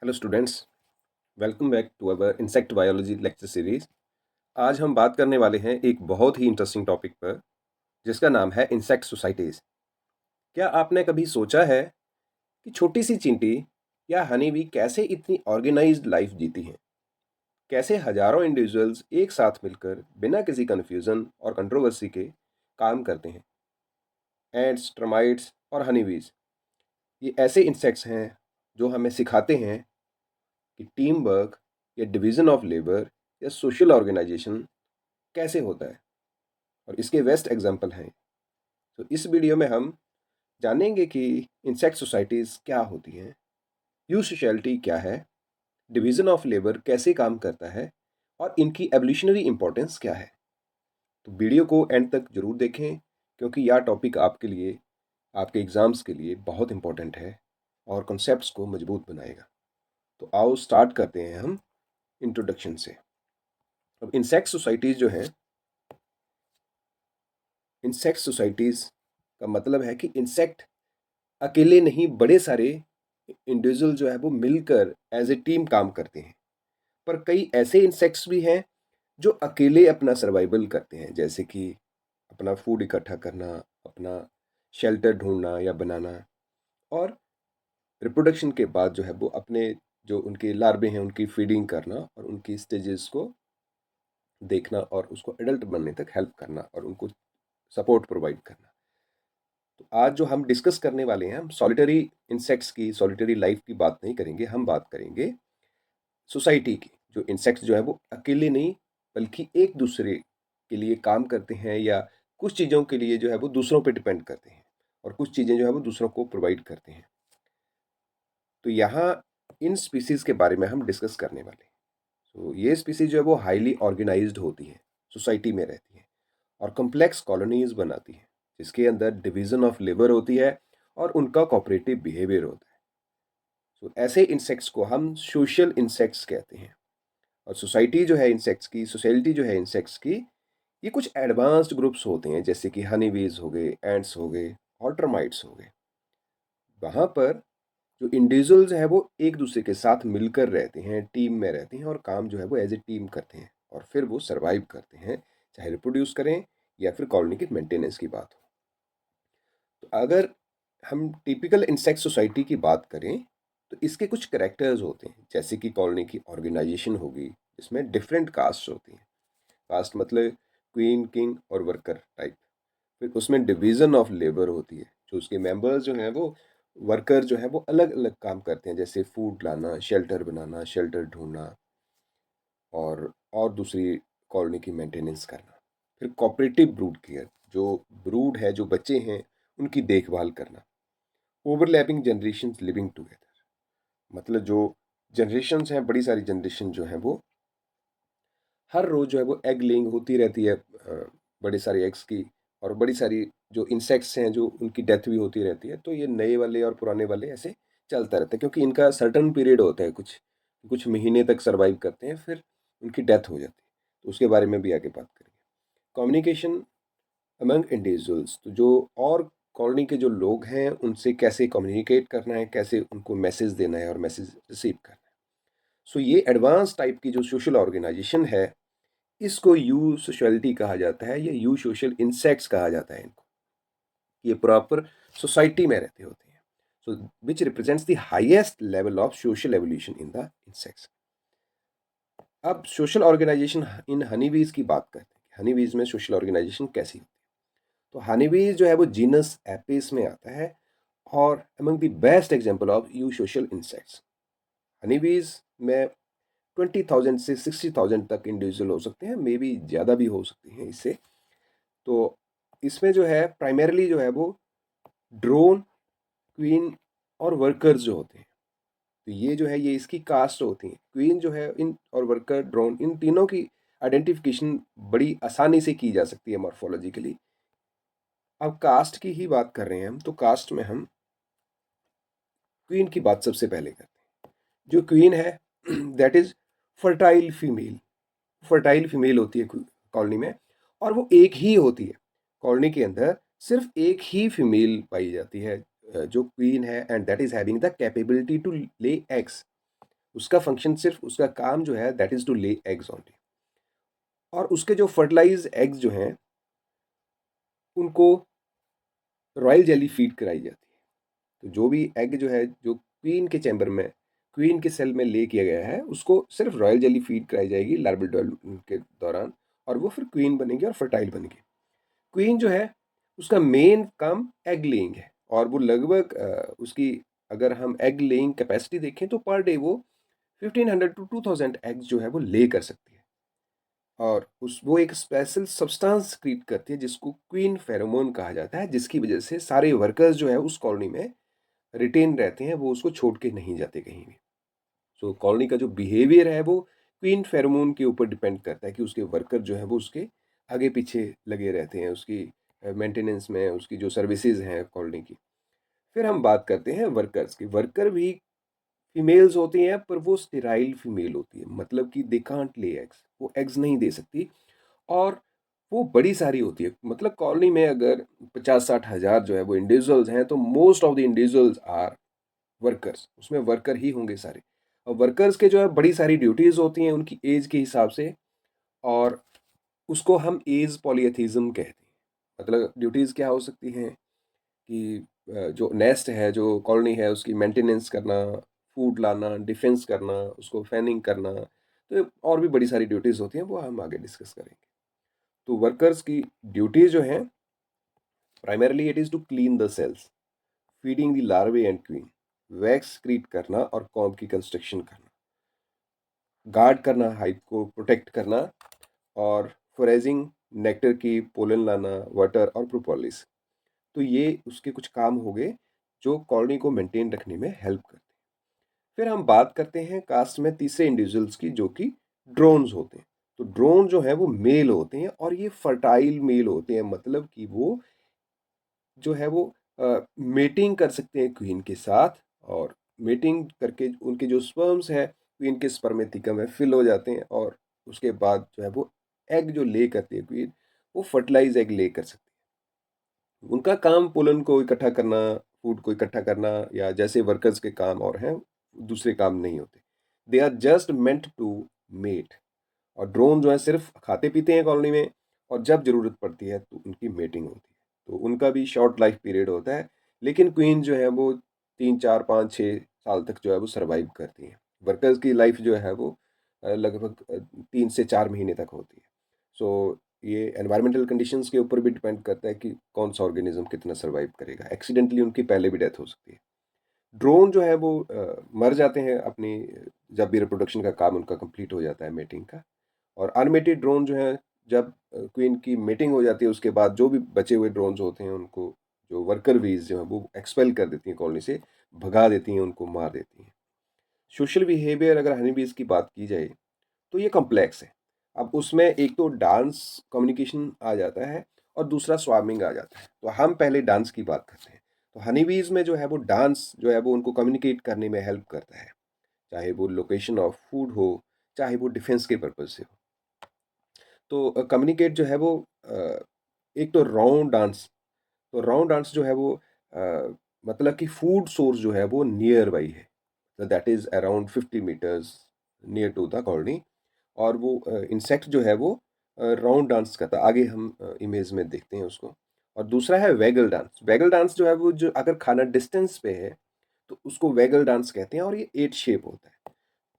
Hello students, welcome back to our insect biology lecture series. आज हम बात करने वाले हैं एक बहुत ही इंटरेस्टिंग टॉपिक पर, जिसका नाम है इंसेक्ट सोसाइटीज़। क्या आपने कभी सोचा है कि छोटी सी चींटी या हनी बी कैसे इतनी ऑर्गेनाइज्ड लाइफ जीती हैं? कैसे हजारों इंडिविजुअल्स एक साथ मिलकर बिना किसी कन्फ्यूजन और कंट्रोवर्सी के काम करते हैं? एंट्स, टर्माइट्स और हनी बीज ये ऐसे इंसेक्ट्स हैं जो हमें सिखाते हैं कि टीम वर्क या डिवीजन ऑफ लेबर या सोशल ऑर्गेनाइजेशन कैसे होता है, और इसके बेस्ट एग्जाम्पल हैं। तो इस वीडियो में हम जानेंगे कि इंसेक्ट सोसाइटीज़ क्या होती हैं, यू सोशैलिटी क्या है, डिवीजन ऑफ लेबर कैसे काम करता है, और इनकी एवोल्यूशनरी इंपॉर्टेंस क्या है। तो वीडियो को एंड तक जरूर देखें, क्योंकि यह टॉपिक आपके लिए, आपके एग्ज़ाम्स के लिए बहुत इंपॉर्टेंट है और कॉन्सेप्ट्स को मजबूत बनाएगा। तो आओ स्टार्ट करते हैं हम इंट्रोडक्शन से। अब इंसेक्ट सोसाइटीज़ जो हैं, इंसेक्ट सोसाइटीज़ का मतलब है कि इंसेक्ट अकेले नहीं, बड़े सारे इंडिविजुअल जो है वो मिलकर एज ए टीम काम करते हैं। पर कई ऐसे इंसेक्ट्स भी हैं जो अकेले अपना सर्वाइवल करते हैं, जैसे कि अपना फूड इकट्ठा करना, अपना शेल्टर ढूंढना या बनाना, और रिप्रोडक्शन के बाद जो है वो अपने जो उनके लार्वे हैं उनकी फीडिंग करना और उनकी स्टेजेस को देखना और उसको एडल्ट बनने तक हेल्प करना और उनको सपोर्ट प्रोवाइड करना। तो आज जो हम डिस्कस करने वाले हैं, हम सॉलिटरी इंसेक्ट्स की, सॉलिटरी लाइफ की बात नहीं करेंगे, हम बात करेंगे सोसाइटी की। जो इंसेक्ट्स जो है वो अकेले नहीं, बल्कि एक दूसरे के लिए काम करते हैं, या कुछ चीज़ों के लिए जो है वो दूसरों पे डिपेंड करते हैं, और कुछ चीज़ें जो है वो दूसरों को प्रोवाइड करते हैं। तो यहाँ इन स्पीसीज़ के बारे में हम डिस्कस करने वाले हैं। तो ये स्पीसीज जो है वो हाईली ऑर्गेनाइज्ड होती हैं, सोसाइटी में रहती हैं और कॉम्प्लेक्स कॉलोनीज बनाती हैं, जिसके अंदर डिवीजन ऑफ लेबर होती है और उनका कोऑपरेटिव बिहेवियर होता है। तो ऐसे इंसेक्ट्स को हम सोशल इंसेक्ट्स कहते हैं। और सोसाइटी जो है इंसेक्ट्स की, सोसाइटी जो है इंसेक्ट्स की, ये कुछ एडवांस्ड ग्रुप्स होते हैं, जैसे कि हनी बीज हो गए, एंट्स हो गए और टर्माइट्स हो गए। वहाँ पर जो इंडिविजुअल्स हैं वो एक दूसरे के साथ मिलकर रहते हैं, टीम में रहते हैं, और काम जो है वो एज ए टीम करते हैं, और फिर वो सरवाइव करते हैं, चाहे रिप्रोड्यूस करें या फिर कॉलोनी की मेंटेनेंस की बात हो। तो अगर हम टिपिकल इंसेक्ट सोसाइटी की बात करें, तो इसके कुछ करेक्टर्स होते हैं, जैसे कि कॉलोनी की ऑर्गेनाइजेशन होगी, जिसमें डिफरेंट कास्ट होती हैं। कास्ट मतलब क्वीन, किंग और वर्कर टाइप। फिर उसमें डिवीजन ऑफ लेबर होती है, जो उसके मेंबर्स जो हैं वो, वर्कर जो है वो अलग अलग काम करते हैं, जैसे फूड लाना, शेल्टर बनाना, शेल्टर ढूंढना, और दूसरी कॉलोनी की मेंटेनेंस करना। फिर कोऑपरेटिव ब्रूड केयर, जो ब्रूड है, जो बच्चे हैं, उनकी देखभाल करना। ओवरलैपिंग जनरेशन लिविंग टुगेदर, मतलब जो जनरेशन्स हैं, बड़ी सारी जनरेशन जो हैं वो हर रोज जो है वो एग लेइंग होती रहती है, बड़े सारे एग्स की। और बड़ी सारी जो इंसेक्ट्स हैं जो उनकी डेथ भी होती रहती है। तो ये नए वाले और पुराने वाले ऐसे चलता रहता है, क्योंकि इनका सर्टन पीरियड होता है, कुछ कुछ महीने तक सरवाइव करते हैं, फिर उनकी डेथ हो जाती है। तो उसके बारे में भी आगे बात करेंगे। कम्युनिकेशन अमंग इंडिविजुअल्स, तो जो और कॉलोनी के जो लोग हैं उनसे कैसे कम्युनिकेट करना है, कैसे उनको मैसेज देना है और मैसेज रिसीव करना है। सो ये एडवांस टाइप की जो सोशल ऑर्गेनाइजेशन है, इसको यू सोशलिटी कहा जाता है, या यू सोशल इंसेक्ट्स कहा जाता है इनको। ये प्रॉपर सोसाइटी में रहते होते हैं, so which represents the highest level of social evolution in the insects. अब social organization in honey bees की बात करते हैं, हनी बीज में सोशल ऑर्गेनाइजेशन कैसी होती है। तो हनी बीज जो है वो जीनस एपिस में आता है, और among the best example of you social insects. Honey बीज में 20,000 से 60,000 तक इंडिविजुअल हो सकते हैं, मे बी ज़्यादा भी हो सकते हैं इससे। तो इसमें जो है प्राइमरीली जो है वो ड्रोन, क्वीन और वर्कर्स जो होते हैं। तो ये जो है ये इसकी कास्ट होती हैं। क्वीन जो है इन, और वर्कर, ड्रोन, इन तीनों की आइडेंटिफिकेशन बड़ी आसानी से की जा सकती है मॉर्फोलॉजिकली। अब कास्ट की ही बात कर रहे हैं हम, तो कास्ट में हम क्वीन की बात सबसे पहले करते हैं। जो क्वीन है that is fertile female. Fertile female होती है कॉलोनी में, और वो एक ही होती है कॉलोनी के अंदर। सिर्फ एक ही फीमेल पाई जाती है, जो क्वीन है, and that is having the capability to lay eggs. उसका फंक्शन सिर्फ, उसका काम जो है that is to lay eggs only. और उसके जो फर्टिलाइज एग्स जो हैं उनको रॉयल जेली फीड कराई जाती है। तो जो भी एग जो है जो क्वीन के चैम्बर में, क्वीन के सेल में ले किया गया है, उसको सिर्फ रॉयल जेली फीड कराई जाएगी लार्वल डेवलपमेंट के दौरान, और वो फिर क्वीन बनेगी और फर्टाइल बनेगी। क्वीन जो है उसका मेन काम एग लेइंग है, और वो लगभग उसकी, अगर हम एग लेइंग कैपेसिटी देखें तो पर डे वो 1500 टू 2000 एग्स जो है वो ले कर सकती है। और उस वो एक स्पेशल सब्सटेंस क्रिएट करती है जिसको क्वीन फेरोमोन कहा जाता है, जिसकी वजह से सारे वर्कर्स जो है उस कॉलोनी में रिटेन रहते हैं, वो उसको छोड़ के नहीं जाते कहीं भी। सो कॉलोनी का जो बिहेवियर है वो क्वीन फेरोमोन के ऊपर डिपेंड करता है कि उसके वर्कर जो है वो उसके आगे पीछे लगे रहते हैं, उसकी मेंटेनेंस में, उसकी जो सर्विसेज हैं कॉलोनी की। फिर हम बात करते हैं वर्कर्स की। वर्कर भी फीमेल्स होती हैं, पर वो स्टेराइल फीमेल होती है, मतलब कि दे कांट ले एग्स, वो एग्स नहीं दे सकती। और वो बड़ी सारी होती है, मतलब कॉलोनी में अगर 50-60 हज़ार जो है वो इंडिविजुअल्स हैं, तो most of the individuals are workers, उसमें वर्कर ही होंगे सारे। और वर्कर्स के जो है बड़ी सारी ड्यूटीज़ होती हैं उनकी एज के हिसाब से, और उसको हम एज पॉलीएथिज्म कहते हैं। मतलब ड्यूटीज़ क्या हो सकती हैं कि जो नेस्ट है, जो कॉलोनी है, उसकी मेंटेनेंस करना, फूड लाना, डिफेंस करना, उसको फैनिंग करना, तो और भी बड़ी सारी ड्यूटीज़ होती हैं, वो हम आगे डिस्कस करेंगे। तो वर्कर्स की ड्यूटीज़ जो हैं, primarily it is to clean the cells, feeding the larvae and queen, wax create करना और कॉम्ब की कंस्ट्रक्शन करना, गार्ड करना, हाइव को प्रोटेक्ट करना, और फोरेजिंग, नेक्टर की पोलन लाना, वाटर और प्रोपोलिस। तो ये उसके कुछ काम हो गए जो कॉलोनी को मेंटेन रखने में हेल्प करते हैं। फिर हम बात करते हैं कास्ट में तीसरे इंडिविजुअल्स की, जो कि ड्रोन्स होते हैं। तो ड्रोन जो है वो मेल होते हैं, और ये फर्टाइल मेल होते हैं, मतलब कि वो जो है वो मेटिंग कर सकते हैं क्वीन के साथ, और मेटिंग करके उनके जो स्पर्म्स है क्वीन के स्पर्मेथिका में फिल हो जाते हैं, और उसके बाद जो है वो एग जो ले करती है क्वीन, वो फर्टिलाइज एग ले कर सकती है। उनका काम पोलन को इकट्ठा करना, फूड को इकट्ठा करना, या जैसे वर्कर्स के काम और हैं, दूसरे काम नहीं होते। They are just meant to mate. और ड्रोन जो है सिर्फ खाते पीते हैं कॉलोनी में, और जब ज़रूरत पड़ती है तो उनकी मेटिंग होती है। तो उनका भी शॉर्ट लाइफ पीरियड होता है, लेकिन क्वीन जो है वो 3, 4, 5, 6 साल तक जो है वो सर्वाइव करती हैं। वर्कर्स की लाइफ जो है वो लगभग 3 से 4 महीने तक होती है। सो ये एनवायरमेंटल कंडीशंस के ऊपर भी डिपेंड करता है कि कौन सा ऑर्गेनिज्म कितना सर्वाइव करेगा। एक्सीडेंटली उनकी पहले भी डेथ हो सकती है। ड्रोन जो है वो मर जाते हैं अपनी, जब भी रिप्रोडक्शन का काम उनका कंप्लीट हो जाता है, मेटिंग का। और अनमेटेड ड्रोन जो है, जब क्वीन की मीटिंग हो जाती है उसके बाद जो भी बचे हुए ड्रोन्स होते हैं उनको जो वर्कर बीज जो है वो एक्सपेल कर देती हैं कॉलोनी से, भगा देती हैं, उनको मार देती हैं। सोशल बिहेवियर अगर हनी बीज की बात की जाए तो ये कॉम्प्लेक्स है। अब उसमें एक तो डांस कम्युनिकेशन आ जाता है, और दूसरा स्वार्मिंग आ जाता है। तो हम पहले डांस की बात करते हैं। तो हनी बीज में जो है वो डांस जो है वो उनको कम्युनिकेट करने में हेल्प करता है, चाहे वो लोकेशन ऑफ फूड हो, चाहे वो डिफेंस के पर्पज से हो। तो कम्युनिकेट जो है वो एक तो राउंड डांस। तो राउंड डांस जो है वो मतलब कि फूड सोर्स जो है वो नियर बाई है, that is around 50 meters near to the colony. और वो इंसेक्ट जो है वो राउंड डांस करता है, आगे हम इमेज में देखते हैं उसको। और दूसरा है वैगल डांस। वैगल डांस जो है वो, जो अगर खाना डिस्टेंस पे है तो उसको वैगल डांस कहते हैं, और ये 8 शेप होता है।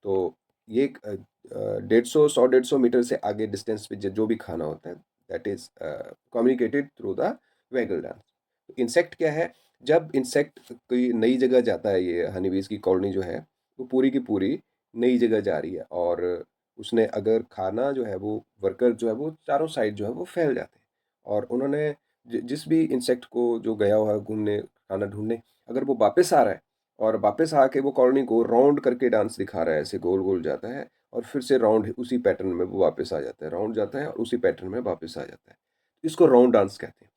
तो ये 150, 100, 150 मीटर से आगे डिस्टेंस पे जो भी खाना होता है, that is communicated through the vagal dance. Insect क्या है, जब इंसेक्ट कोई नई जगह जाता है, ये हनीबीज की कॉलोनी जो है वो पूरी की पूरी नई जगह जा रही है, और उसने अगर खाना जो है वो, वर्कर जो है वो चारों साइड जो है वो फैल जाते हैं। और उन्होंने जिस भी इंसेक्ट को जो गया हुआ है घूमने खाना ढूंढने, अगर वो वापस आ रहा है और वापस आके वो कॉलोनी को राउंड करके डांस दिखा रहा है, ऐसे गोल गोल जाता है, और फिर से राउंड उसी पैटर्न में वो वापस आ जाता है, राउंड जाता है और उसी पैटर्न में वापस आ जाता है। इसको राउंड डांस कहते हैं।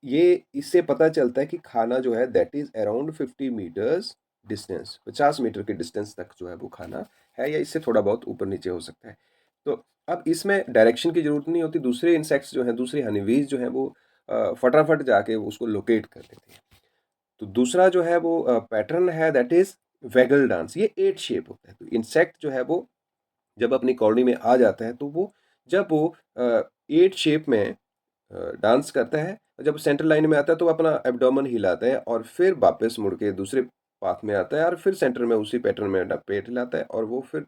ये इससे पता चलता है कि खाना जो है that is around 50 meters distance, 50 meter के डिस्टेंस तक जो है वो खाना है, या इससे थोड़ा बहुत ऊपर नीचे हो सकता है। तो अब इसमें डायरेक्शन की जरूरत नहीं होती। दूसरे इंसेक्ट्स जो हैं, दूसरे हनीबीज जो हैं, वो फटाफट जाके उसको लोकेट कर लेते हैं। तो दूसरा जो है वो पैटर्न है, दैट इज वैगल डांस, ये 8 शेप होता है। तो इंसेक्ट जो है वो जब अपनी कॉलोनी में आ जाता है तो वो जब वो 8 शेप में डांस करता है, जब सेंटर लाइन में आता है तो वो अपना एब्डोमेन हिलाता है और फिर वापस मुड़ के दूसरे पाथ में आता है और फिर सेंटर में उसी पैटर्न में पेट हिलाता है और वो फिर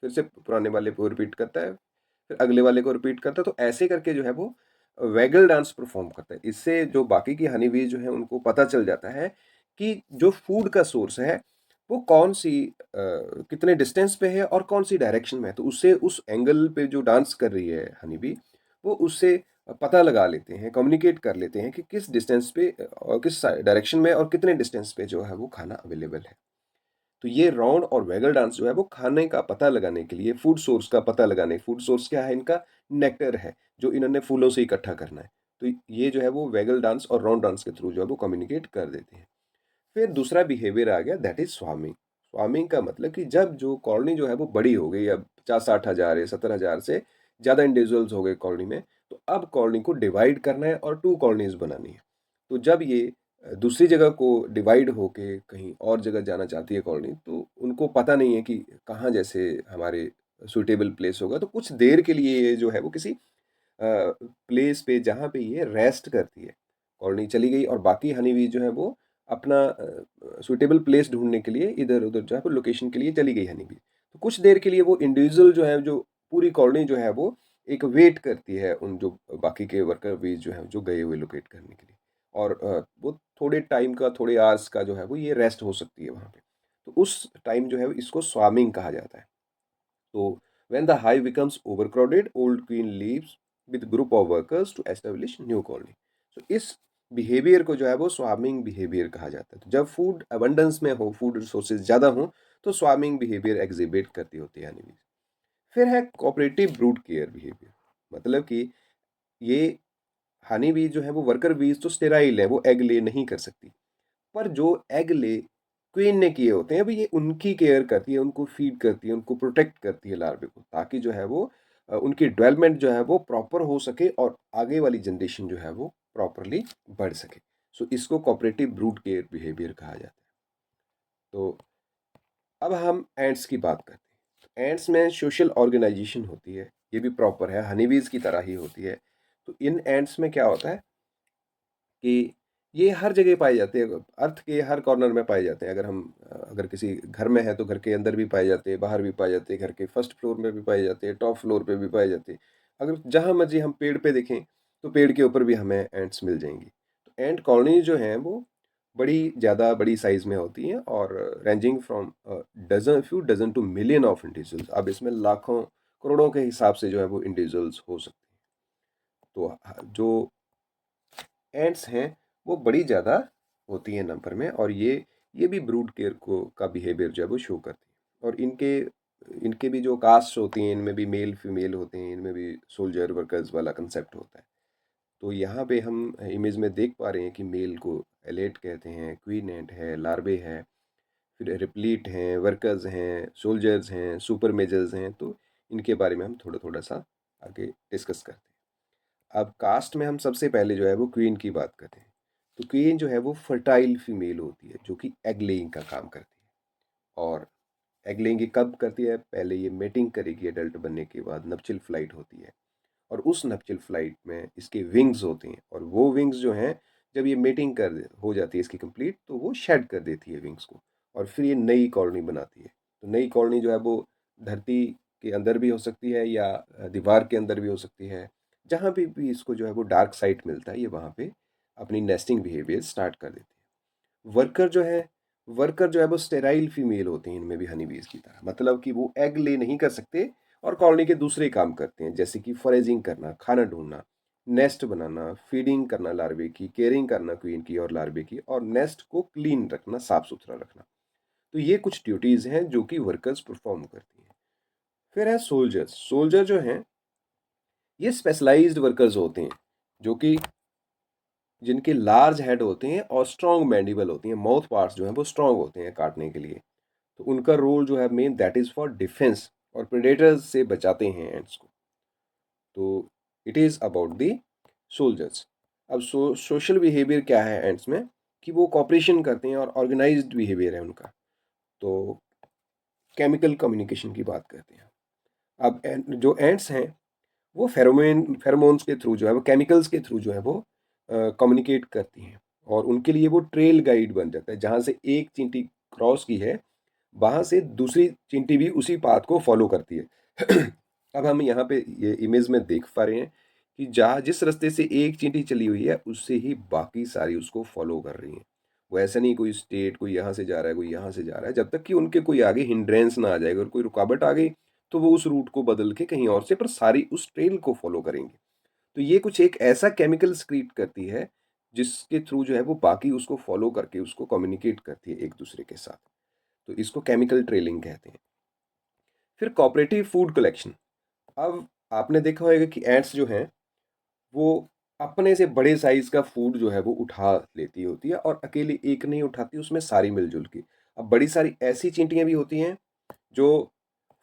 से पुराने वाले को रिपीट करता है, फिर अगले वाले को रिपीट करता है। तो ऐसे करके जो है वो वैगल डांस परफॉर्म करता है। इससे जो बाकी की हनी बीज जो है उनको पता चल जाता है कि जो फूड का सोर्स है वो कौन सी कितने डिस्टेंस पे है और कौन सी डायरेक्शन में है। तो उससे उस एंगल पे जो डांस कर रही है हनी बी, वो उससे पता लगा लेते हैं, कम्युनिकेट कर लेते हैं कि किस डिस्टेंस पे और किस डायरेक्शन में और कितने डिस्टेंस पे जो है वो खाना अवेलेबल है। तो ये राउंड और वैगल डांस जो है वो खाने का पता लगाने के लिए, फूड सोर्स का पता लगाने, फूड सोर्स क्या है इनका, नेक्टर है जो इन्होंने फूलों से इकट्ठा करना है। तो ये जो है वो वैगल डांस और राउंड डांस के थ्रू जो है वो कम्युनिकेट कर देते हैं। फिर दूसरा बिहेवियर आ गया, दैट इज स्वार्मिंग। स्वार्मिंग का मतलब कि जब जो कॉलोनी जो है वो बड़ी हो गई, अब 50-60 हज़ार या 70 हज़ार से ज़्यादा इंडिविजुअल्स हो गए कॉलोनी में, तो अब कॉलोनी को डिवाइड करना है और 2 कॉलोनीज बनानी है। तो जब ये दूसरी जगह को डिवाइड होके कहीं और जगह जाना चाहती है कॉलोनी, तो उनको पता नहीं है कि कहाँ जैसे हमारे सुटेबल प्लेस होगा। तो कुछ देर के लिए ये जो है वो किसी प्लेस पे जहाँ पे ये रेस्ट करती है, कॉलोनी चली गई और बाकी हनी बी जो है वो अपना सुटेबल प्लेस ढूंढने के लिए इधर उधर जो है वो लोकेशन के लिए चली गई हनी बी। तो कुछ देर के लिए वो इंडिविजुअल जो है, जो पूरी कॉलोनी जो है वो एक वेट करती है उन जो बाकी के वर्कर बीज जो है जो गए हुए लोकेट करने के लिए। और वो थोड़े टाइम का, थोड़े आवर्स का जो है वो ये रेस्ट हो सकती है वहाँ पे। तो उस टाइम जो है इसको स्वार्मिंग कहा जाता है। So when the hive becomes overcrowded, old queen leaves with group of workers to establish new colony. So इस बिहेवियर को जो है वो स्वार्मिंग बिहेवियर कहा जाता है। तो जब फूड अबंडेंस में हो, फूड रिसोर्सेज ज़्यादा हो, तो स्वार्मिंग बिहेवियर एग्जिबिट करती होती है हनीबीज। फिर है कोऑपरेटिव ब्रूड केयर बिहेवियर। मतलब कि ये हनी बीज जो है वो वर्कर बीज तो स्टेराइल है, वो एग ले नहीं कर सकती, पर जो एग ले क्वीन ने किए होते हैं, अभी ये उनकी केयर करती है, उनको फीड करती है, उनको प्रोटेक्ट करती है लार्वे को, ताकि जो है वो उनकी डेवलपमेंट जो है वो प्रॉपर हो सके और आगे वाली जनरेशन जो है वो प्रॉपरली बढ़ सके। सो इसको कोऑपरेटिव ब्रूड केयर बिहेवियर कहा जाता है। तो अब हम एंट्स की बात करते हैं। एंट्स में सोशल ऑर्गेनाइजेशन होती है, ये भी प्रॉपर है, हनीबीज की तरह ही होती है। तो इन एंट्स में क्या होता है कि ये हर जगह पाए जाते हैं, अर्थ के हर कॉर्नर में पाए जाते हैं। अगर हम अगर किसी घर में है तो घर के अंदर भी पाए जाते हैं, बाहर भी पाए जाते हैं, घर के फर्स्ट फ्लोर में भी पाए जाते हैं, टॉप फ्लोर पे भी पाए जाते हैं। अगर जहाँ मर्जी हम पेड़ पे देखें तो पेड़ के ऊपर भी हमें एंट्स मिल जाएंगी। तो एंट कॉलोनी जो हैं वो बड़ी ज़्यादा बड़ी साइज़ में होती हैं और ranging from dozen, few dozen to million of individuals. अब इसमें लाखों करोड़ों के हिसाब से जो है वो इंडिविजुअल्स हो सकते हैं। तो जो एंट्स हैं वो बड़ी ज़्यादा होती हैं नंबर में, और ये भी ब्रूड केयर को का बिहेवियर जो है वो शो करती है। और इनके इनके भी जो कास्ट होती हैं, इनमें भी मेल फीमेल होते हैं, इनमें भी सोल्जर वर्कर्स वाला कंसेप्ट होता है। तो यहाँ पे हम इमेज में देख पा रहे हैं कि मेल को एलेट कहते हैं, क्वीन एंट है, लार्वे है, फिर रिप्लीट हैं, वर्कर्स हैं, सोल्जर्स हैं, सुपर मेजर्स हैं। तो इनके बारे में हम थोड़ा थोड़ा सा आगे डिस्कस करते हैं। अब कास्ट में हम सबसे पहले जो है वो क्वीन की बात करते हैं। तो क्वीन जो है वो फर्टाइल फीमेल होती है जो कि एग लेइंग का काम करती है। और एग लेइंग ये कब करती है? पहले ये मेटिंग करेगी, एडल्ट बनने के बाद नपचिल फ्लाइट होती है, और उस नपचिल फ्लाइट में इसके विंग्स होते हैं, और वो विंग्स जो हैं जब ये मेटिंग कर हो जाती है इसकी कंप्लीट, तो वो शेड कर देती है विंग्स को, और फिर ये नई कॉलोनी बनाती है। तो नई कॉलोनी जो है वो धरती के अंदर भी हो सकती है या दीवार के अंदर भी हो सकती है। जहाँ भी इसको जो है वो डार्क साइड मिलता है, ये वहाँ पे अपनी नेस्टिंग बिहेवियर स्टार्ट कर देती है। वर्कर जो है वो स्टेराइल फीमेल होते हैं, इनमें भी हनी बीज की तरह, मतलब कि वो एग ले नहीं कर सकते और कॉलोनी के दूसरे काम करते हैं, जैसे कि फॉरेजिंग करना, खाना ढूंढना, नेस्ट बनाना, फीडिंग करना लार्वे की, केयरिंग करना क्वीन की और लार्वे की, और नेस्ट को क्लीन रखना, साफ सुथरा रखना। तो ये कुछ ड्यूटीज हैं जो कि वर्कर्स परफॉर्म करती हैं। फिर है सोल्जर्स। सोल्जर जो हैं ये स्पेशलाइज्ड वर्कर्स होते हैं, जो कि जिनके लार्ज हेड होते हैं और स्ट्रॉन्ग मैंडिबल होती हैं, माउथ पार्ट्स जो हैं वो स्ट्रॉन्ग होते हैं काटने के लिए। तो उनका रोल जो है main, that is for defence, और प्रेडेटर्स से बचाते हैं एंट्स को। तो it is about the soldiers. अब सोशल बिहेवियर क्या है एंट्स में, कि वो कॉपरेशन करते हैं और ऑर्गेनाइज्ड बिहेवियर है उनका। तो केमिकल कम्युनिकेशन की बात करते हैं। अब जो एंड्स हैं वो फेरोमोन्स के थ्रू जो है वो केमिकल्स के थ्रू जो है वो कम्युनिकेट करती हैं, और उनके लिए वो ट्रेल गाइड बन जाता है। जहाँ से एक चींटी क्रॉस की है, वहाँ से दूसरी चींटी भी उसी पाथ को फॉलो करती है। अब हम यहाँ पे ये इमेज में देख पा रहे हैं कि जहाँ जिस रास्ते से एक चींटी चली हुई है उससे ही बाकी सारी उसको फॉलो कर रही हैं। वो ऐसा नहीं कोई स्टेट कोई यहाँ से जा रहा है कोई यहाँ से जा रहा है, जब तक कि उनके कोई आगे हिंड्रेंस ना आ जाएगा और कोई रुकावट आ गई तो वो उस रूट को बदल के कहीं और से, पर सारी उस ट्रेल को फॉलो करेंगे। तो ये कुछ एक ऐसा केमिकल सक्रीट करती है जिसके थ्रू जो है वो बाकी उसको फॉलो करके उसको कम्युनिकेट करती है एक दूसरे के साथ। तो इसको केमिकल ट्रेलिंग कहते हैं। फिर कोऑपरेटिव फूड कलेक्शन। अब आपने देखा होगा कि एंट्स जो हैं वो अपने से बड़े साइज का फूड जो है वो उठा लेती होती है, और अकेली एक नहीं उठाती, उसमें सारी मिलजुल की। अब बड़ी सारी ऐसी चींटियां भी होती हैं जो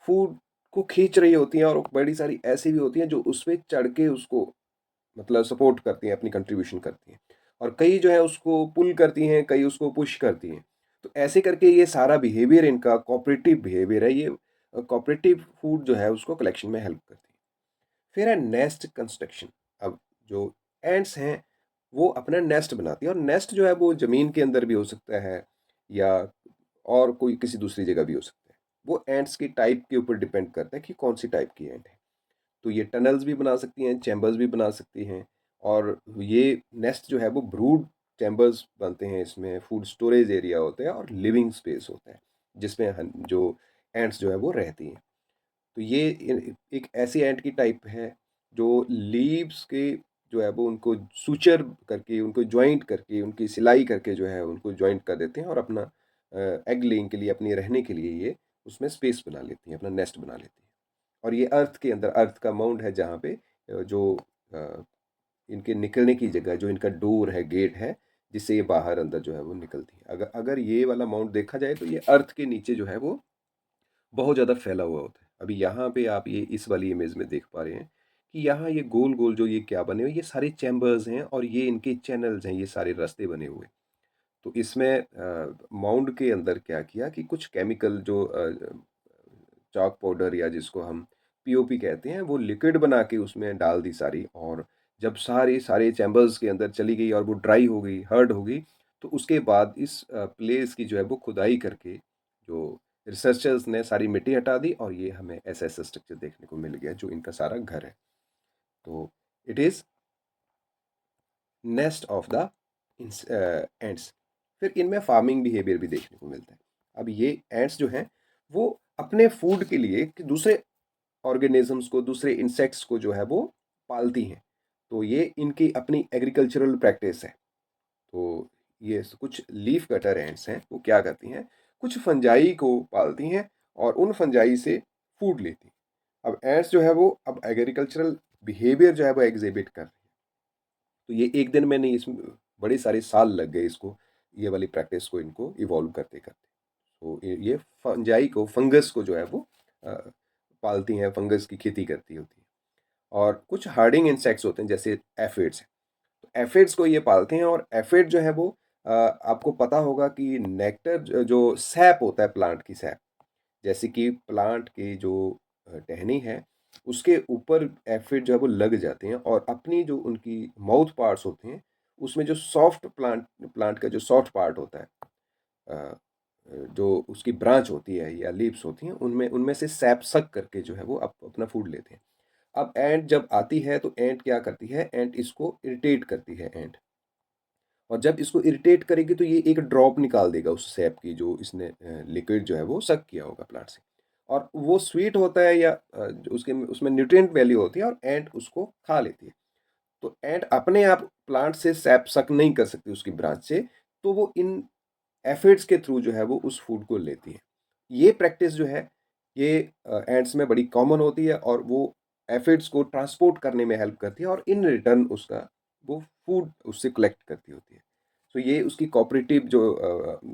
फूड को खींच रही होती हैं, और बड़ी सारी ऐसी भी होती हैं जो उस पे चढ़ के उसको मतलब सपोर्ट करती हैं, अपनी कंट्रीब्यूशन करती हैं। और कई जो है उसको पुल करती हैं, कई उसको पुश करती हैं। तो ऐसे करके ये सारा बिहेवियर इनका कोऑपरेटिव बिहेवियर है। ये कोऑपरेटिव फूड जो है उसको कलेक्शन में हेल्प करती है। फिर है नेस्ट कंस्ट्रक्शन। अब जो एंट्स हैं वो अपना नेस्ट बनाती है, और नेस्ट जो है वो ज़मीन के अंदर भी हो सकता है या और कोई किसी दूसरी जगह भी हो सकता है। वो एंट्स की टाइप के ऊपर डिपेंड करता है कि कौन सी टाइप की एंट है। तो ये टनल्स भी बना सकती हैं, चैम्बर्स भी बना सकती हैं, और ये नेस्ट जो है वो ब्रूड चैम्बर्स बनते हैं। इसमें फूड स्टोरेज एरिया होता है और लिविंग स्पेस होता है जिसमें जो एंट्स जो है वो रहती हैं। तो ये एक ऐसी एंट की टाइप है जो लीव्स के जो है वो उनको सूचर करके, उनको जॉइंट करके, उनकी सिलाई करके जो है उनको जॉइंट कर देते हैं, और अपना एग लेइंग के लिए, अपने रहने के लिए ये उसमें स्पेस बना लेती हैं, अपना नेस्ट बना लेती हैं। और ये अर्थ के अंदर, अर्थ का माउंड है जहाँ पे जो अ, इनके निकलने की जगह, जो इनका डोर है, गेट है, जिससे ये बाहर अंदर जो है वो निकलती है। अगर अगर ये वाला माउंट देखा जाए तो ये अर्थ के नीचे जो है वो बहुत ज़्यादा फैला हुआ होता है। अभी यहाँ पे आप ये इस वाली इमेज में देख पा रहे हैं कि यहाँ ये गोल गोल जो ये क्या बने हुए, ये सारे चैम्बर्स हैं और ये इनके चैनल्स हैं, ये सारे रास्ते बने हुए। तो इसमें माउंड के अंदर क्या किया कि कुछ केमिकल जो चॉक पाउडर या जिसको हम पीओपी कहते हैं, वो लिक्विड बना के उसमें डाल दी सारी, और जब सारी सारे चैम्बर्स के अंदर चली गई और वो ड्राई हो गई, हर्ड हो गई, तो उसके बाद इस प्लेस की जो है वो खुदाई करके जो रिसर्चर्स ने सारी मिट्टी हटा दी, और ये हमें ऐसा ऐसा स्ट्रक्चर देखने को मिल गया जो इनका सारा घर है। तो it is nest of the ends. फिर इनमें फार्मिंग बिहेवियर भी देखने को मिलता है। अब ये एंड्स जो हैं वो अपने फूड के लिए कि दूसरे ऑर्गेनिजम्स को, दूसरे इंसेक्ट्स को जो है वो पालती हैं। तो ये इनकी अपनी एग्रीकल्चरल प्रैक्टिस है। तो ये कुछ लीफ कटर एंड्स हैं, वो क्या करती हैं, कुछ फंजाई को पालती हैं और उन फंजाई से फूड लेती हैं। अब एंड्स जो है वो अब एग्रीकल्चरल बिहेवियर जो है वो एग्जिबिट कर रही है। तो ये एक दिन में नहीं, इसमें बड़े सारे साल लग गए इसको, ये वाली प्रैक्टिस को इनको इवॉल्व करते करते। तो ये फंजाई को, फंगस को जो है वो अ, पालती हैं, फंगस की खेती करती होती है। और कुछ हार्डिंग इंसेक्ट्स होते हैं जैसे एफिड्स हैं, तो एफिड्स को ये पालते हैं। और एफिड जो है वो आपको पता होगा कि नेक्टर जो सैप होता है, प्लांट की सैप, जैसे कि प्लांट की जो टहनी है उसके ऊपर एफिड जो है वो लग जाते हैं, और अपनी जो उनकी माउथ पार्ट्स होते हैं उसमें जो सॉफ्ट प्लांट का जो सॉफ्ट पार्ट होता है, अ, जो उसकी ब्रांच होती है या लीव्स होती हैं, उनमें उनमें से सैप सक करके जो है वो अपना फूड लेते हैं। अब एंट जब आती है तो एंट क्या करती है, एंट इसको इरिटेट करती है एंट। और जब इसको इरिटेट करेगी तो ये एक ड्रॉप निकाल देगा उस सैप की, जो इसने लिक्विड जो है वो सक किया होगा प्लांट से। और वो स्वीट होता है या जो उसके उसमें न्यूट्रिएंट वैल्यू होती है, और एंट उसको खा लेती है। तो एंट अपने आप प्लांट से सैप सक नहीं कर सकती उसकी ब्रांच से, तो वो इन एफिड्स के थ्रू जो है वो उस फूड को लेती है। ये प्रैक्टिस जो है ये एंट्स में बड़ी कॉमन होती है, और वो एफिड्स को ट्रांसपोर्ट करने में हेल्प करती है, और इन रिटर्न उसका वो फूड उससे कलेक्ट करती होती है। तो ये उसकी कोऑपरेटिव जो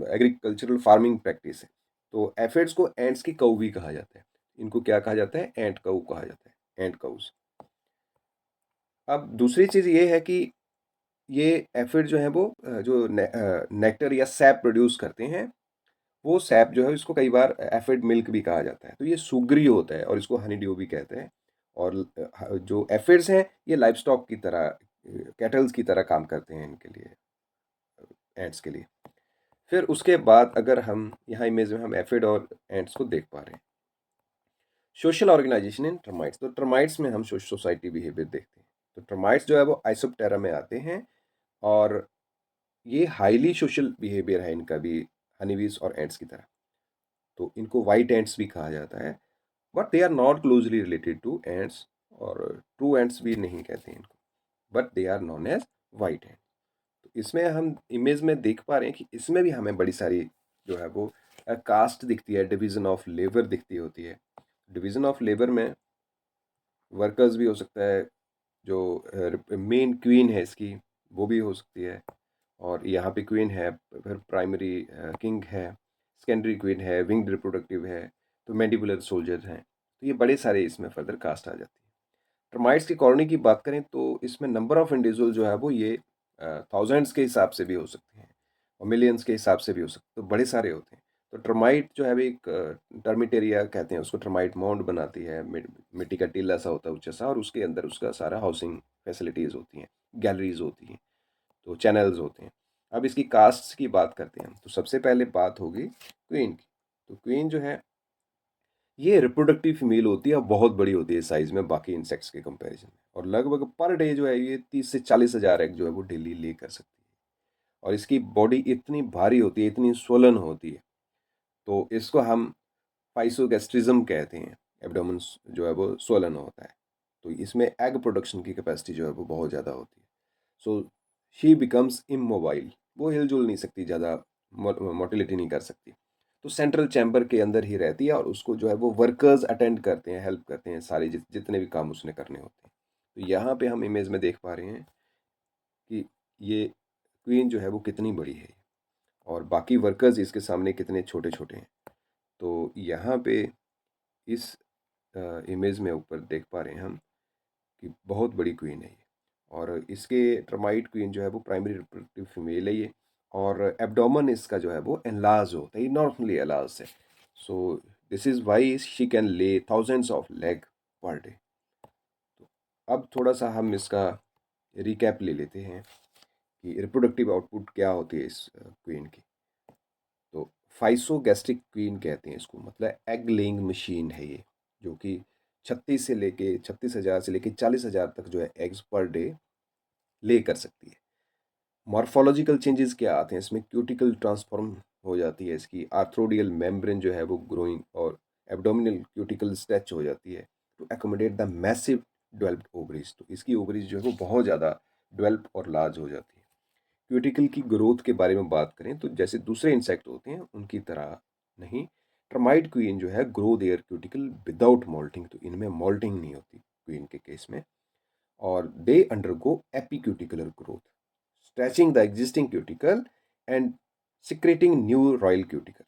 एग्रीकल्चरल फार्मिंग प्रैक्टिस है। तो एफिड्स को एंट्स की कऊ भी कहा जाता है। इनको क्या कहा जाता है, एंट कऊ कहा जाता है, एंट कऊज। अब दूसरी चीज़ ये है कि ये एफिड जो है वो जो नेक्टर या सैप प्रोड्यूस करते हैं, वो सैप जो है इसको कई बार एफिड मिल्क भी कहा जाता है। तो ये सुगरी होता है और इसको हनी ड्यू भी कहते हैं। और जो एफिड्स हैं ये लाइव स्टॉक की तरह, कैटल्स की तरह काम करते हैं इनके लिए, एंट्स के लिए। फिर उसके बाद अगर हम यहाँ इमेज में हम एफिड और एंट्स को देख पा रहे हैं। सोशल ऑर्गेनाइजेशन इन टर्माइट्स, तो टर्माइट्स में हम सोसाइटी बिहेवियर देखते हैं। तो टर्माइट्स जो है वो आइसोप्टेरा में आते हैं और ये हाईली सोशल बिहेवियर है इनका भी, हनीबीज और एंट्स की तरह। तो इनको वाइट एंट्स भी कहा जाता है, but they are not closely related to ants, और ट्रू एंट्स भी नहीं कहते हैं इनको, but they are known as white ant. तो इसमें हम इमेज में देख पा रहे हैं कि इसमें भी हमें बड़ी सारी जो है वो कास्ट दिखती है, डिवीजन ऑफ लेबर दिखती होती है। डिवीजन ऑफ लेबर में वर्कर्स भी हो सकता है, जो मेन क्वीन है इसकी वो भी हो सकती है, और यहाँ पे क्वीन है, फिर प्राइमरी किंग है, सेकेंडरी क्वीन है, विंग्ड रिप्रोडक्टिव है, तो मैंडिबुलर सोल्जर्स हैं। तो ये बड़े सारे इसमें फर्दर कास्ट आ जाती है। टर्माइट्स की कॉलोनी की बात करें तो इसमें नंबर ऑफ इंडिविजुअल जो है वो ये थाउजेंड्स के हिसाब से भी हो सकते हैं और मिलियंस के हिसाब से भी हो सकते हैं, तो बड़े सारे होते हैं। तो टर्माइट जो है वो एक टर्मिट एरिया कहते हैं उसको, टर्माइट माउंड बनाती है, मिट्टी का टीला सा होता है ऊंचा सा, और उसके अंदर उसका सारा हाउसिंग फैसिलिटीज़ होती हैं, गैलरीज होती हैं, तो चैनल्स होते हैं। अब इसकी कास्ट की बात करते हैं, तो सबसे पहले बात होगी क्वीन की। तो क्वीन जो है ये रिप्रोडक्टिव फीमेल होती है और बहुत बड़ी होती है साइज में बाकी इंसेक्ट्स के कंपैरिजन में, और लगभग पर डे जो है ये 30 से 40 हज़ार एग जो है वो डेली ले कर सकती है। और इसकी बॉडी इतनी भारी होती है, इतनी स्वलन होती है, तो इसको हम फाइसोगैस्ट्रिज्म कहते हैं। एब्डोमेन जो है वो स्वलन होता है, तो इसमें एग प्रोडक्शन की कैपेसिटी जो है वो बहुत ज़्यादा होती है। सो शी बिकम्स इमोबाइल, वो हिलजुल नहीं सकती ज़्यादा, मोटिलिटी नहीं कर सकती, तो सेंट्रल चैम्बर के अंदर ही रहती है, और उसको जो है वो वर्कर्स अटेंड करते हैं, हेल्प करते हैं, सारे जितने भी काम उसने करने होते हैं। तो यहाँ पे हम इमेज में देख पा रहे हैं कि ये क्वीन जो है वो कितनी बड़ी है, और बाकी वर्कर्स इसके सामने कितने छोटे छोटे हैं। तो यहाँ पे इस इमेज में ऊपर देख पा रहे हैं हम कि बहुत बड़ी क्वीन है ये, और इसके टर्माइट क्वीन जो है वो प्राइमरी रिप्रोडक्टिव फीमेल है ये, और एब्डोमन इसका जो है वो एनलार्ज होता है, नॉर्मली एनलार्ज है। So this is why she can lay thousands of leg per day. तो अब थोड़ा सा हम इसका रिकैप ले लेते हैं कि रिप्रोडक्टिव आउटपुट क्या होती है इस क्वीन की। तो फाइसोगैस्ट्रिक क्वीन कहते हैं इसको, मतलब एग लेइंग मशीन है ये, जो कि 36 हज़ार से लेके 40 हज़ार तक जो है एग्स पर डे ले कर सकती है। मॉर्फोलॉजिकल चेंजेस क्या आते हैं इसमें, क्यूटिकल ट्रांसफॉर्म हो जाती है इसकी, आर्थ्रोडियल मेम्ब्रेन जो है वो ग्रोइंग, और एब्डोमिनल क्यूटिकल स्ट्रेच हो जाती है to accommodate the massive developed ovaries. तो इसकी ओवरीज जो है वो बहुत ज़्यादा डेवलप और लार्ज हो जाती है। क्यूटिकल की ग्रोथ के बारे में बात करें तो जैसे दूसरे इंसेक्ट होते हैं उनकी तरह नहीं, टर्माइट क्वीन जो है grow their cuticle without moulting, तो इनमें मोल्टिंग नहीं होती क्वीन के केस में, और they undergo epicuticular growth, stretching the existing cuticle and secreting new royal cuticle.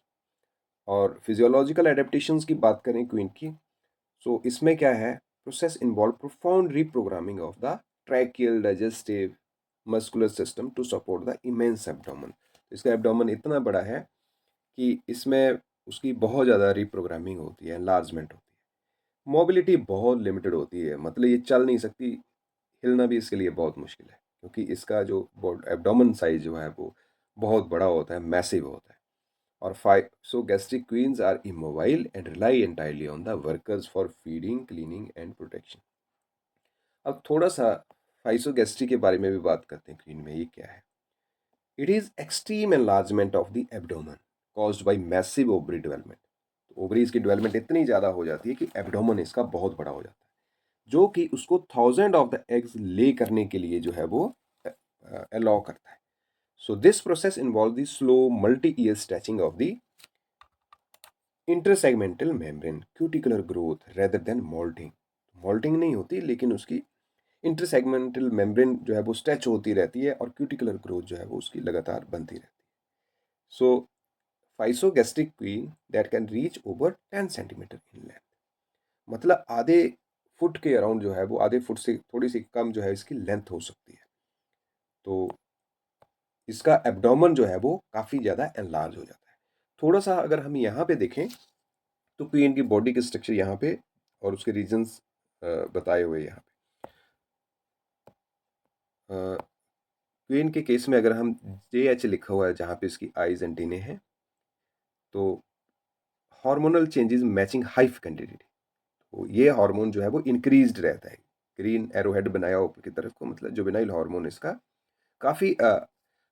और फिजियोलॉजिकल एडेप्टेशंस की बात करें क्वीन की, सो इसमें क्या है, process involve profound reprogramming of the tracheal digestive muscular system to support the immense abdomen. इसका abdomen इतना बड़ा है कि इसमें उसकी बहुत ज़्यादा रीप्रोग्रामिंग होती है, एनलार्जमेंट होती है। मोबिलिटी बहुत लिमिटेड होती है, मतलब ये चल नहीं सकती, हिलना भी इसके लिए बहुत मुश्किल है, क्योंकि इसका जो एब्डोमेन साइज जो है वो बहुत बड़ा होता है, मैसिव होता है। और so gastric queens are immobile and rely entirely on the workers for feeding, cleaning and protection. अब थोड़ा सा फाइसोगैस्ट्री के बारे में भी बात करते हैं, क्वीन में ये क्या है। It is extreme enlargement of the abdomen caused by massive ovary development. तो ओवरीज की डेवलपमेंट इतनी ज़्यादा हो जाती है कि एब्डोमेन इसका बहुत बड़ा हो जाता है, जो कि उसको थाउजेंड ऑफ द एग्स ले करने के लिए जो है वो अलाउ करता है। So this process involve the slow multi year stretching of the intersegmental membrane cuticular growth rather than moulting. Moulting नहीं होती, लेकिन उसकी इंटरसेगमेंटल मेम्ब्रेन जो है वो स्ट्रेच होती रहती है, और क्यूटिकुलर ग्रोथ जो है वो उसकी लगातार बनती रहती है। So physogastric queen that can reach over 10 centimetre in length, मतलब आधे फुट के अराउंड जो है वो, आधे फुट से थोड़ी सी कम जो है इसकी लेंथ हो सकती है। तो इसका एब्डोमेन जो है वो काफ़ी ज़्यादा एनलार्ज हो जाता है। थोड़ा सा अगर हम यहाँ पे देखें तो क्वीन की बॉडी के स्ट्रक्चर यहाँ पे और उसके रीजंस बताए हुए यहाँ पे। क्वीन के केस में अगर हम JH लिखा हुआ है जहाँ पे इसकी आईज एंटीने हैं, तो हार्मोनल चेंजेस मैचिंग हाई फेकेंडिटी, तो ये हार्मोन जो है वो इंक्रीज्ड रहता है। ग्रीन एरोहेड बनाया ऊपर की तरफ को, मतलब जुवेनाइल हार्मोन इसका काफ़ी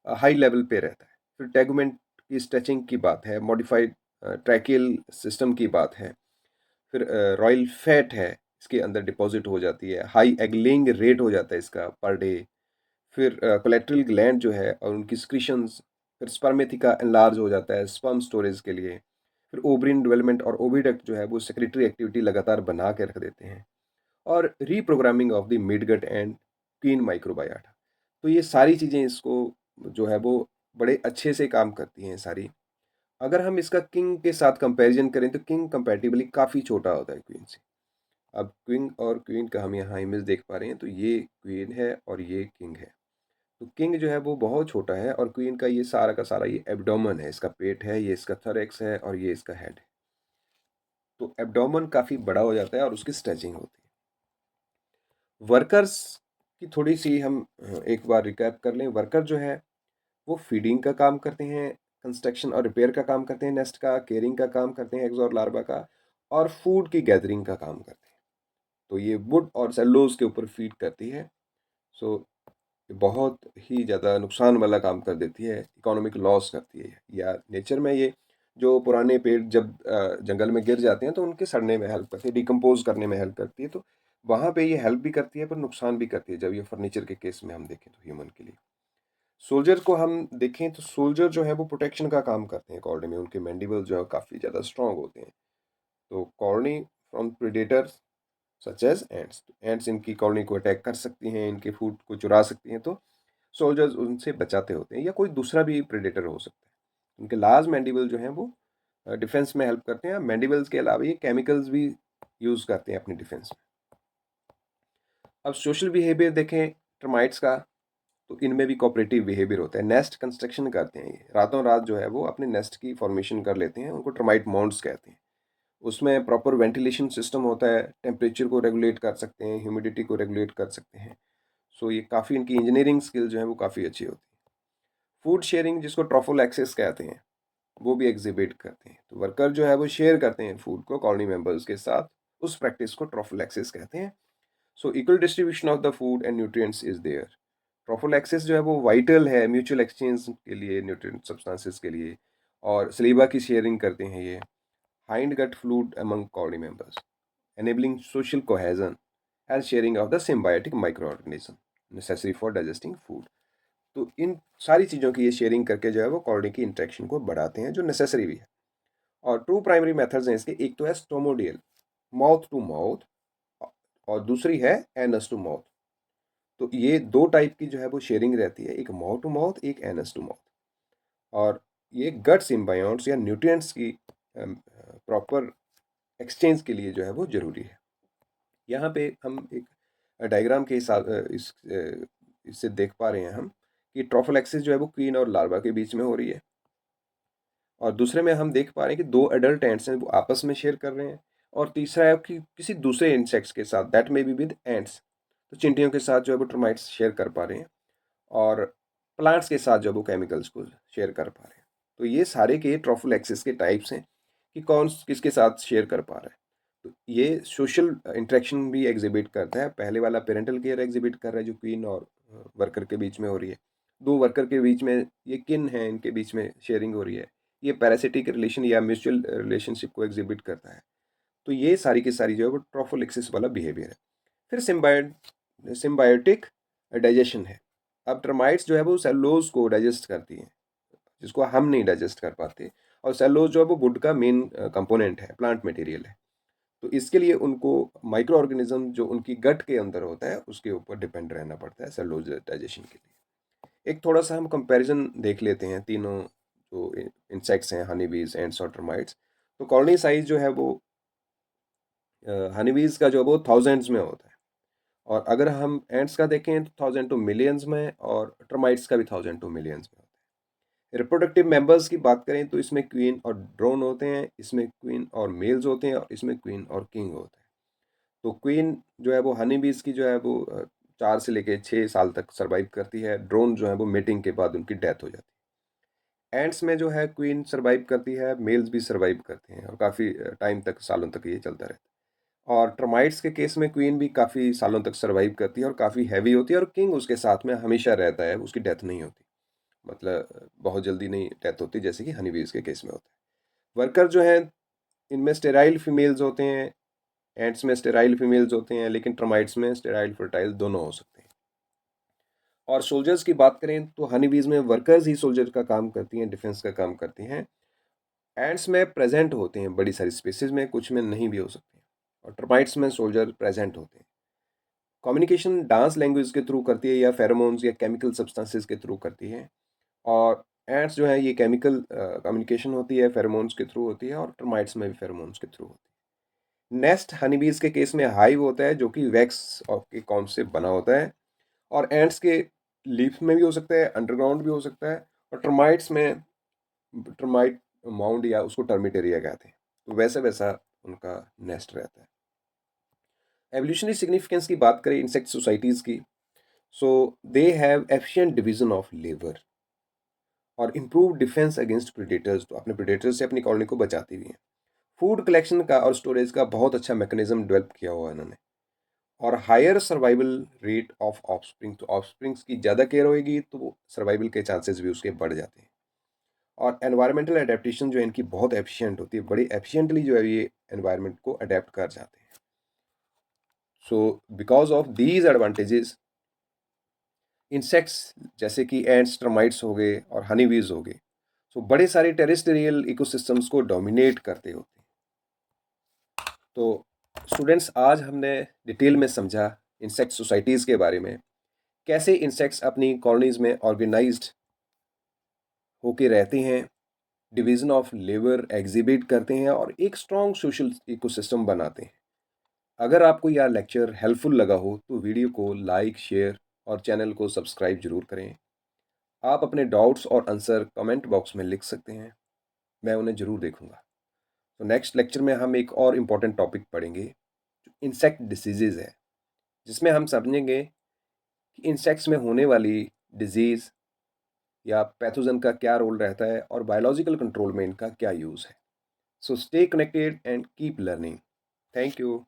हाई लेवल पे रहता है। फिर टेगुमेंट की स्ट्रेचिंग की बात है, मॉडिफाइड ट्रैकियल सिस्टम की बात है, फिर रॉयल फैट है इसके अंदर डिपॉजिट हो जाती है, हाई एग लेइंग रेट हो जाता है इसका पर डे, फिर कोलेट्रल ग्लैंड जो है और उनकी स्क्रीशंस, फिर स्पर्मेथिका एनलार्ज हो जाता है स्पर्म स्टोरेज के लिए, फिर ओवरिन डेवलपमेंट और ओविडक्ट जो है वो सेक्रेटरी एक्टिविटी लगातार बना के रख देते हैं, और reprogramming of the midgut and queen microbiota. तो ये सारी चीज़ें इसको जो है वो बड़े अच्छे से काम करती हैं सारी। अगर हम इसका किंग के साथ कंपैरिजन करें तो किंग कंपैरेटिवली काफ़ी छोटा होता है क्वीन से। अब किंग और क्वीन का हम यहाँ इमेज देख पा रहे हैं, तो ये क्वीन है और ये किंग है। तो किंग जो है वो बहुत छोटा है और क्वीन का ये सारा का सारा ये एब्डोमेन है, इसका पेट है, ये इसका थोरैक्स है और ये इसका हेड है। तो एब्डोमेन काफ़ी बड़ा हो जाता है और उसकी स्ट्रेचिंग होती है। वर्कर्स की थोड़ी सी हम एक बार रिकैप कर लें। वर्कर जो है वो फीडिंग का काम करते हैं, कंस्ट्रक्शन और रिपेयर का काम करते हैं नेस्ट का, केयरिंग का काम करते हैं एग्स और लार्वा का, और फूड की गैदरिंग का काम करते हैं। तो ये वुड और सेलुलोज के ऊपर फीड करती है। सो बहुत ही ज़्यादा नुकसान वाला काम कर देती है, इकोनॉमिक लॉस करती है। या नेचर में ये जो पुराने पेड़ जब जंगल में गिर जाते हैं तो उनके सड़ने में हेल्प करती है, डिकम्पोज करने में हेल्प करती है। तो वहाँ पे ये हेल्प भी करती है पर नुकसान भी करती है, जब ये फर्नीचर के केस में हम देखें तो ह्यूमन के लिए। सोल्जर को हम देखें तो सोल्जर जो है वो प्रोटेक्शन का काम करते हैं कॉलोनी में, उनके मैंडिबल जो है काफ़ी ज़्यादा स्ट्रांग होते हैं। तो colony from predators such as ants, ants इनकी कॉलोनी को अटैक कर सकती हैं, इनके फूड को चुरा सकती हैं, तो सोल्जर्स उनसे बचाते होते हैं, या कोई दूसरा भी प्रेडेटर हो सकता है। उनके लार्ज मैंडिबल जो हैं वो डिफेंस में हेल्प करते हैं। मैंडिबल्स के अलावा ये केमिकल्स भी यूज़ करते हैं अपनी डिफेंस में। अब सोशल बिहेवियर देखें टर्माइट्स का, तो इनमें भी कोऑपरेटिव बिहेवियर होता है। नेस्ट कंस्ट्रक्शन करते हैं, ये रातों रात जो है वो अपने नेस्ट की फॉर्मेशन कर लेते हैं, उनको टर्माइट माउंट्स कहते हैं। उसमें प्रॉपर वेंटिलेशन सिस्टम होता है, टेम्परेचर को रेगुलेट कर सकते हैं, ह्यूमिडिटी को रेगुलेट कर सकते हैं। सो ये काफ़ी, इनकी इंजीनियरिंग स्किल जो है वो काफ़ी अच्छी होती है। फूड शेयरिंग जिसको ट्रफल एक्सेस कहते हैं, वो भी एग्जिबिट करते हैं। तो वर्कर जो है वो शेयर करते हैं फूड को कॉलोनी मेंबर्स के साथ, उस प्रैक्टिस को ट्रफल एक्सेस कहते हैं। So equal distribution of the food and nutrients is there. Trophallaxis जो है वो वाइटल है म्यूचुअल एक्सचेंज के लिए, न्यूट्रिएंट सब्सटेंसेस के लिए, और सलीबा की शेयरिंग करते हैं ये। Hindgut fluid among colony members, enabling social cohesion and sharing of the symbiotic microorganism necessary for digesting food। तो इन सारी चीज़ों की ये शेयरिंग करके जो है वो कॉलोनी की इंट्रैक्शन को बढ़ाते हैं, जो नेसेसरी भी है। और टू प्राइमरी मेथड्स हैं इसके, एक तो है स्टोमोडियल, माउथ टू माउथ, और दूसरी है एनस टू माउथ। तो ये दो टाइप की जो है वो शेयरिंग रहती है, एक माउथ टू माउथ, एक एनस टू माउथ। और ये गट सिम्बायोट्स या न्यूट्रिएंट्स की प्रॉपर एक्सचेंज के लिए जो है वो ज़रूरी है। यहाँ पे हम एक डायग्राम के हिसाब इससे देख पा रहे हैं हम कि ट्रॉफल एक्सिस जो है वो क्वीन और लार्वा के बीच में हो रही है, और दूसरे में हम देख पा रहे हैं कि दो एडल्ट एंट्स हैं वो आपस में शेयर कर रहे हैं, और तीसरा है कि किसी दूसरे इंसेक्ट्स के साथ, that may be with ants, तो चींटियों के साथ जो है वो टर्माइट्स शेयर कर पा रहे हैं, और प्लांट्स के साथ जो है वो केमिकल्स को शेयर कर पा रहे हैं। तो ये सारे के ट्रॉफल एक्सिस के टाइप्स हैं कि कौन किसके साथ शेयर कर पा रहा है। तो ये सोशल इंटरेक्शन भी एग्जिबिट करता है। पहले वाला पेरेंटल केयर एग्जिबिट कर रहा है जो क्वीन और वर्कर के बीच में हो रही है। दो वर्कर के बीच में ये किन है, इनके बीच में शेयरिंग हो रही है, ये पैरासिटिक रिलेशन या म्यूचुअल रिलेशनशिप को एग्जिबिट करता है। तो ये सारी की सारी जो है वो ट्रोफोलिक्सिस वाला बिहेवियर है। फिर सिम्बायोटिक डाइजेशन है। अब टर्माइट्स जो है वो सेलुलोज को डाइजेस्ट करती हैं, जिसको हम नहीं डाइजेस्ट कर पाते, और सेलुलोज जो है वो वुड का मेन कंपोनेंट है, प्लांट मटेरियल है। तो इसके लिए उनको माइक्रो ऑर्गेनिज्म जो उनकी गट के अंदर होता है उसके ऊपर डिपेंड रहना पड़ता है सेलुलोज डाइजेशन के लिए। एक थोड़ा सा हम कंपैरिजन देख लेते हैं तीनों जो इंसेक्ट्स हैं, हनी बीज, एंड्स और टर्माइट्स। तो कॉलोनी साइज जो है वो हनी बीज का जो है वो थाउजेंड्स में होता है, और अगर हम एंड्स का देखें तो 1000 टू मिलियंस में, और टर्माइट्स का भी 1000 टू मिलियंस में होता है। रिप्रोडक्टिव मेंबर्स की बात करें तो इसमें क्वीन और ड्रोन होते हैं, इसमें क्वीन और मेल्स होते हैं और इसमें क्वीन और किंग होते हैं। तो क्वीन जो है वो हनी बीज की जो है वो 4 से लेके 6 साल तक सर्वाइव करती है। ड्रोन जो है वो मेटिंग के बाद उनकी डेथ हो जाती है। एंड्स में जो है क्वीन सर्वाइव करती है, मेल्स भी सर्वाइव करते हैं और काफ़ी टाइम तक, सालों तक ये चलता रहता है। और टर्माइट्स के केस में क्वीन भी काफ़ी सालों तक सर्वाइव करती है और काफ़ी हैवी होती है और किंग उसके साथ में हमेशा रहता है, उसकी डेथ नहीं होती। मतलब बहुत जल्दी नहीं डेथ होती जैसे कि हनी बीज के केस में होता है। वर्कर जो हैं इनमें स्टेराइल फीमेल्स होते हैं, एंड्स में स्टेराइल फीमेल्स होते हैं, लेकिन टर्माइट्स में स्टेराइल फर्टाइल दोनों हो सकते हैं। और सोल्जर्स की बात करें तो हनी बीज में वर्कर्स ही सोल्जर का काम करती हैं, डिफेंस का काम करती हैं। एंड्स में प्रेजेंट होते हैं बड़ी सारी स्पीसीज में, कुछ में नहीं भी हो सकते हैं। और टर्माइट्स में सोल्जर प्रेजेंट होते हैं। कम्युनिकेशन डांस लैंग्वेज के थ्रू करती है या फेरोमोन्स या केमिकल सब्सटेंसेस के थ्रू करती है। और एंड्स जो है ये केमिकल कम्युनिकेशन होती है, फेरोमोन्स के थ्रू होती है, और टर्माइट्स में भी फेरोमोन्स के थ्रू होती है। नेस्ट हनीबीज के केस में हाइव होता है जो कि वैक्स के कॉम्ब से बना होता है। और एंड्स के लीफ में भी हो सकता है, अंडरग्राउंड भी हो सकता है। और टर्माइट्स में टर्माइट माउंड या उसको टर्मिटेरिया कहते हैं। तो वैसा वैसा उनका नेस्ट रहता है। एवोल्यूशनरी सिग्निफिकेंस की बात करें इंसेक्ट सोसाइटीज़ की, so they have efficient division of labour और इम्प्रूव डिफेंस अगेंस्ट प्रेडेटर्स। तो अपने प्रेडेटर्स से अपनी कॉलोनी को बचाती भी हैं। फूड कलेक्शन का और स्टोरेज का बहुत अच्छा मैकेनिज्म डेवलप किया हुआ है इन्होंने। और higher survival rate of offspring, तो ऑफस्प्रिंग्स की ज़्यादा केयर होएगी तो सर्वाइवल के चांसेस भी उसके बढ़ जाते हैं। और एनवायरमेंटल एडेप्टेशन जो है इनकी बहुत एफिशिएंट होती है, बड़ी एफिशिएंटली जो है ये एनवायरनमेंट को अडेप्ट कर जाते हैं। So because of these advantages, insects जैसे कि एंड्स, टर्माइट्स हो गए और हनी बीज हो गए, सो बड़े सारे टेरेस्ट्रियल इकोसिस्टम्स को डोमिनेट करते होते हैं। तो स्टूडेंट्स, आज हमने डिटेल में समझा इंसेक्ट सोसाइटीज़ के बारे में, कैसे इंसेक्ट्स अपनी कॉलोनीज़ में ऑर्गेनाइज्ड होके रहते हैं, डिवीज़न ऑफ लेबर एग्जिबिट करते हैं और एक स्ट्रॉन्ग सोशल इकोसिस्टम बनाते हैं। अगर आपको यह लेक्चर हेल्पफुल लगा हो तो वीडियो को लाइक, शेयर और चैनल को सब्सक्राइब जरूर करें। आप अपने डाउट्स और आंसर कमेंट बॉक्स में लिख सकते हैं, मैं उन्हें ज़रूर देखूंगा। तो नेक्स्ट लेक्चर में हम एक और इम्पॉर्टेंट टॉपिक पढ़ेंगे जो इंसेक्ट डिसीजेज़ है, जिसमें हम समझेंगे कि इंसेक्ट्स में होने वाली डिजीज़ या पैथोजन का क्या रोल रहता है और बायोलॉजिकल कंट्रोल में इनका क्या यूज़ है। So stay connected and keep learning. Thank you.